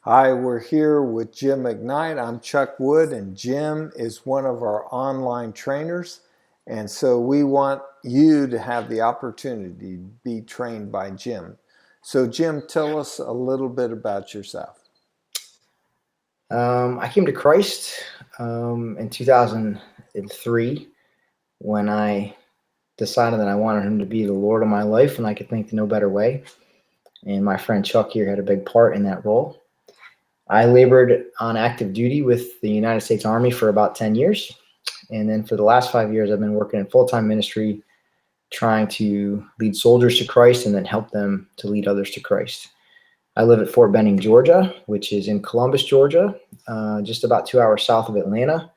Hi, we're here with Jim McKnight. I'm Chuck Wood, and Jim is one of our online trainers. And so we want you to have the opportunity to be trained by Jim. So Jim, tell us a little bit about yourself. I came to Christ in 2003 when I decided that I wanted him to be the Lord of my life, and I could think of no better way. And my friend Chuck here had a big part in that role. I labored on active duty with the United States Army for about 10 years. And then for the last 5 years, I've been working in full-time ministry, trying to lead soldiers to Christ and then help them to lead others to Christ. I live at Fort Benning, Georgia, which is in Columbus, Georgia, just about 2 hours south of Atlanta.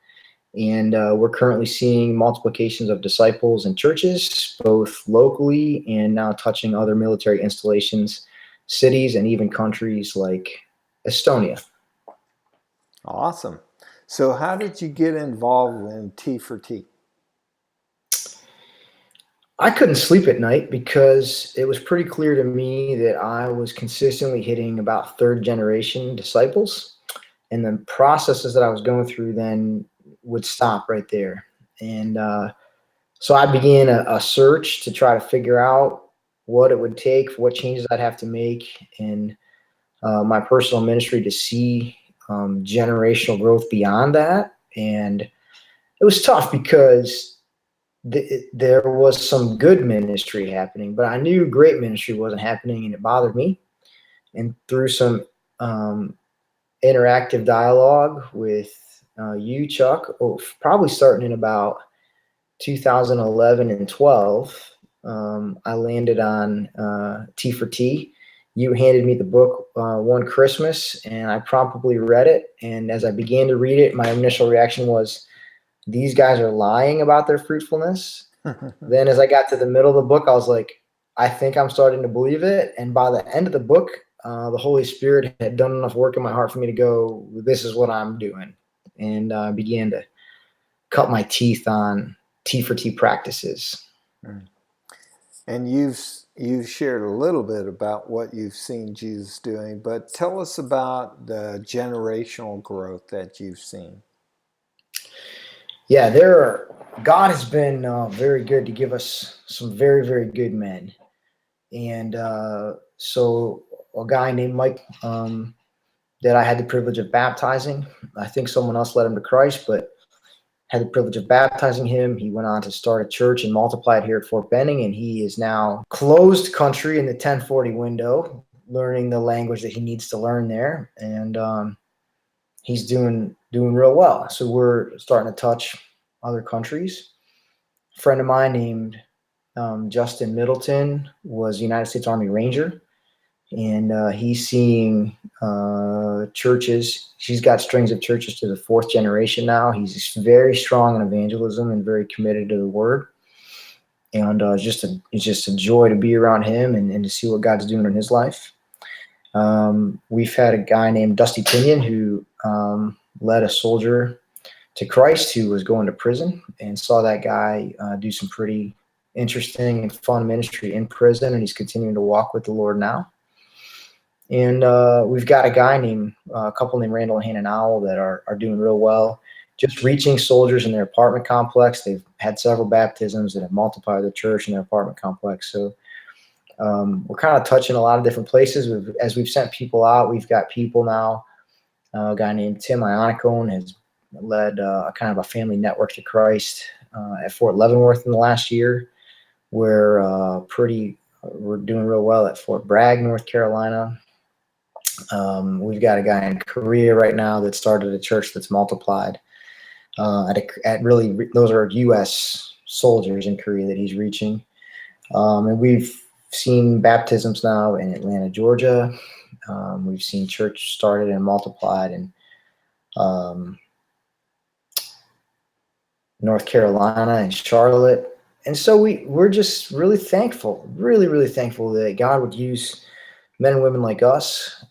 And we're currently seeing multiplications of disciples in churches, both locally and now touching other military installations, cities, and even countries like Estonia. Awesome. So how did you get involved in T4T? I couldn't sleep at night because it was pretty clear to me that I was consistently hitting about third generation disciples. And the processes that I was going through then would stop right there. And so I began a search to try to figure out what it would take, what changes I'd have to make in my personal ministry to see generational growth beyond that. And it was tough because there was some good ministry happening, but I knew great ministry wasn't happening, and it bothered me. And through some um, interactive dialogue with you, Chuck, probably starting in about 2011 and 12, I landed on T4T. You handed me the book one Christmas, and I promptly read it. And as I began to read it, my initial reaction was, these guys are lying about their fruitfulness. Then as I got to the middle of the book, I was like, I think I'm starting to believe it. And by the end of the book, the Holy Spirit had done enough work in my heart for me to go, this is what I'm doing. And I began to cut my teeth on T4T practices. And you've shared a little bit about what you've seen Jesus doing, but tell us about the generational growth that you've seen. Yeah, God has been very good to give us some very, very good men. And so a guy named Mike that I had the privilege of baptizing, I think someone else led him to Christ, but had the privilege of baptizing him. He went on to start a church and multiply it here at Fort Benning, and he is now closed country in the 1040 window, learning the language that he needs to learn there. And he's doing real well. So we're starting to touch other countries. A friend of mine named Justin Middleton was a United States Army Ranger, and he's seeing churches. He's got strings of churches to the fourth generation now. He's very strong in evangelism and very committed to the word. And it's just a joy to be around him and to see what God's doing in his life. We've had a guy named Dusty Pinion who led a soldier to Christ who was going to prison, and saw that guy do some pretty interesting and fun ministry in prison, and he's continuing to walk with the Lord now. And we've got a couple named Randall and Hannah Nowell that are doing real well, just reaching soldiers in their apartment complex. They've had several baptisms that have multiplied the church in their apartment complex. So we're kind of touching a lot of different places. As we've sent people out, we've got people now. A guy named Tim Ionicone has led a kind of a family network to Christ at Fort Leavenworth in the last year. We're doing real well at Fort Bragg, North Carolina. We've got a guy in Korea right now that started a church that's multiplied. Those are U.S. soldiers in Korea that he's reaching. And we've seen baptisms now in Atlanta, Georgia. We've seen church started and multiplied in North Carolina and Charlotte. And so we're just really thankful, really, really thankful that God would use men and women like us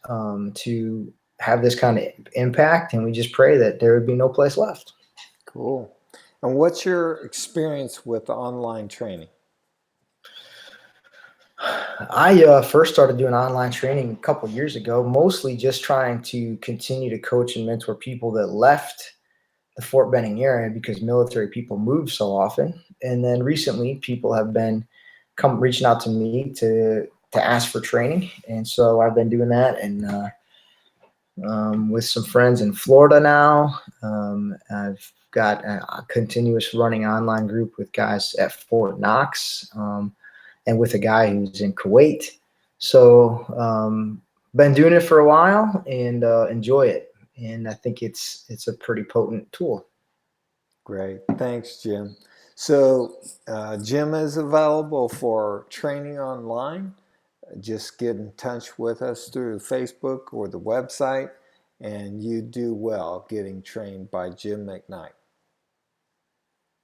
to have this kind of impact. And we just pray that there would be no place left. Cool. And what's your experience with online training? I first started doing online training a couple years ago, mostly just trying to continue to coach and mentor people that left the Fort Benning area because military people move so often. And then recently, people have been reaching out to me to ask for training, and so I've been doing that, and with some friends in Florida now. I've got a continuous running online group with guys at Fort Knox, and with a guy who's in Kuwait. So been doing it for a while and enjoy it. And I think it's a pretty potent tool. Great. Thanks, Jim. So Jim is available for training online. Just get in touch with us through Facebook or the website, and you do well getting trained by Jim McKnight.